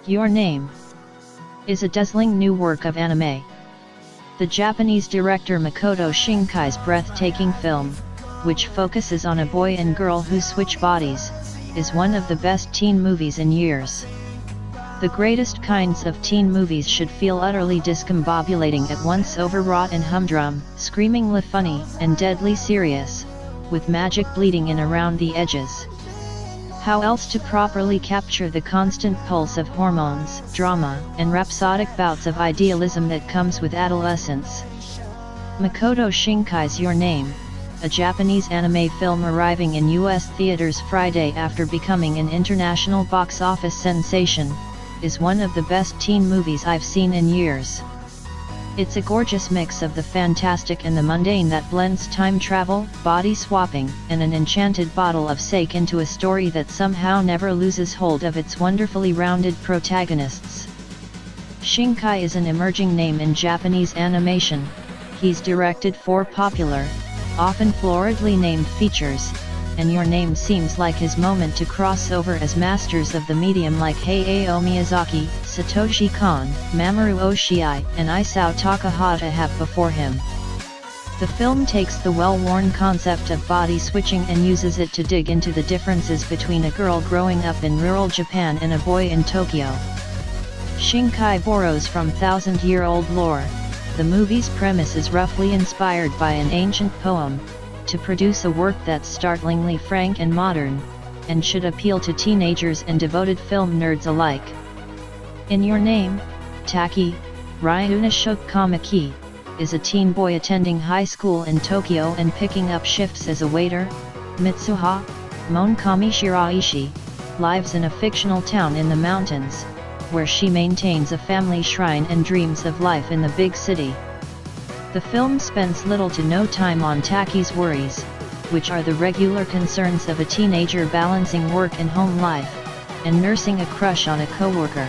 Your Name is a dazzling new work of anime. The Japanese director Makoto Shinkai's breathtaking film, which focuses on a boy and girl who switch bodies, is one of the best teen movies in years. The greatest kinds of teen movies should feel utterly discombobulating at once, overwrought and humdrum, screamingly funny, and deadly serious, with magic bleeding in around the edges. How else to properly capture the constant pulse of hormones, drama, and rhapsodic bouts of idealism that comes with adolescence? Makoto Shinkai's Your Name, a Japanese anime film arriving in US theaters Friday after becoming an international box office sensation, is one of the best teen movies I've seen in years. It's a gorgeous mix of the fantastic and the mundane that blends time travel, body swapping, and an enchanted bottle of sake into a story that somehow never loses hold of its wonderfully rounded protagonists. Shinkai is an emerging name in Japanese animation. He's directed 4 popular, often floridly named features, and Your Name seems like his moment to cross over as masters of the medium like Hayao Miyazaki, Satoshi Kon, Mamoru Oshii, and Isao Takahata have before him. The film takes the well-worn concept of body switching and uses it to dig into the differences between a girl growing up in rural Japan and a boy in Tokyo. Shinkai borrows from thousand-year-old lore. The movie's premise is roughly inspired by an ancient poem, to produce a work that's startlingly frank and modern, and should appeal to teenagers and devoted film nerds alike. In Your Name, Taki, Ryunosuke Kamaki, is a teen boy attending high school in Tokyo and picking up shifts as a waiter. Mitsuha, Monkami Shiraishi, lives in a fictional town in the mountains, where she maintains a family shrine and dreams of life in the big city. The film spends little to no time on Taki's worries, which are the regular concerns of a teenager balancing work and home life, and nursing a crush on a coworker.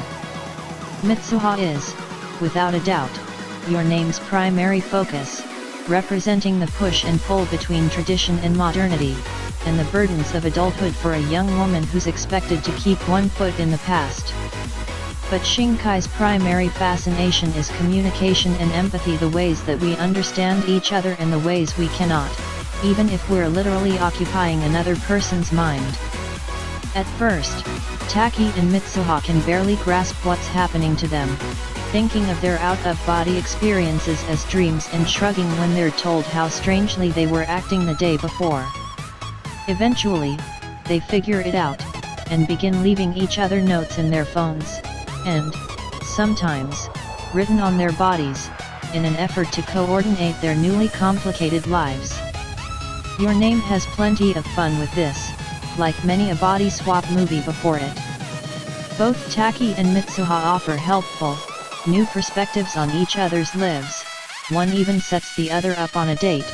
Mitsuha is, without a doubt, Your Name's primary focus, representing the push and pull between tradition and modernity, and the burdens of adulthood for a young woman who's expected to keep one foot in the past. But Shinkai's primary fascination is communication and empathy, the ways that we understand each other and the ways we cannot, even if we're literally occupying another person's mind. At first, Taki and Mitsuha can barely grasp what's happening to them, thinking of their out-of-body experiences as dreams and shrugging when they're told how strangely they were acting the day before. Eventually, they figure it out, and begin leaving each other notes in their phones, and, sometimes, written on their bodies, in an effort to coordinate their newly complicated lives. Your Name has plenty of fun with this, like many a body swap movie before it. Both Taki and Mitsuha offer helpful, new perspectives on each other's lives. One even sets the other up on a date,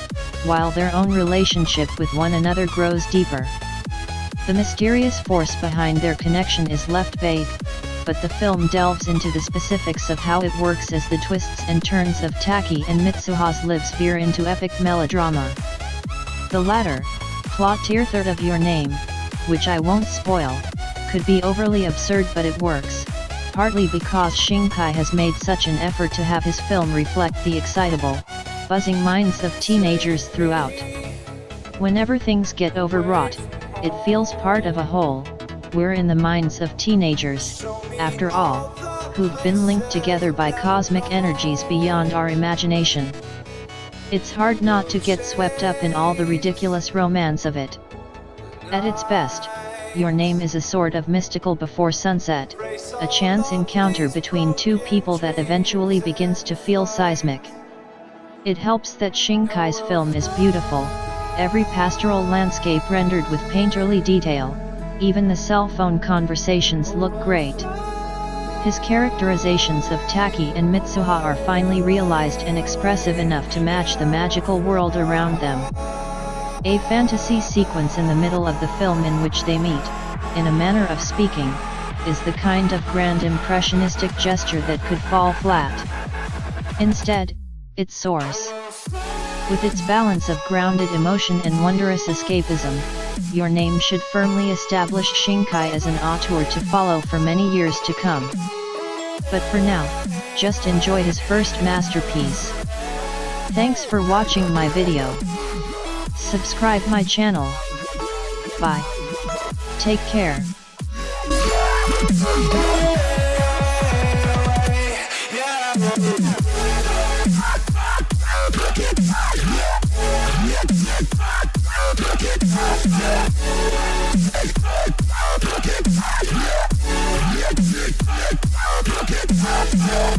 while their own relationship with one another grows deeper. The mysterious force behind their connection is left vague, but the film delves into the specifics of how it works as the twists and turns of Taki and Mitsuha's lives veer into epic melodrama. The latter, plot tier third of Your Name, which I won't spoil, could be overly absurd, but it works, partly because Shinkai has made such an effort to have his film reflect the excitable, buzzing minds of teenagers throughout. Whenever things get overwrought, it feels part of a whole. We're in the minds of teenagers, after all, who've been linked together by cosmic energies beyond our imagination. It's hard not to get swept up in all the ridiculous romance of it. At its best, Your Name is a sort of mystical before sunset, a chance encounter between two people that eventually begins to feel seismic. It helps that Shinkai's film is beautiful, every pastoral landscape rendered with painterly detail. Even the cell phone conversations look great. His characterizations of Taki and Mitsuha are finely realized and expressive enough to match the magical world around them. A fantasy sequence in the middle of the film in which they meet, in a manner of speaking, is the kind of grand impressionistic gesture that could fall flat. Instead, it soars. With its balance of grounded emotion and wondrous escapism, your name should firmly establish Shinkai as an auteur to follow for many years to come. But for now, just enjoy his first masterpiece. Thanks for watching my video. Subscribe my channel. Bye. Take care. Yeah.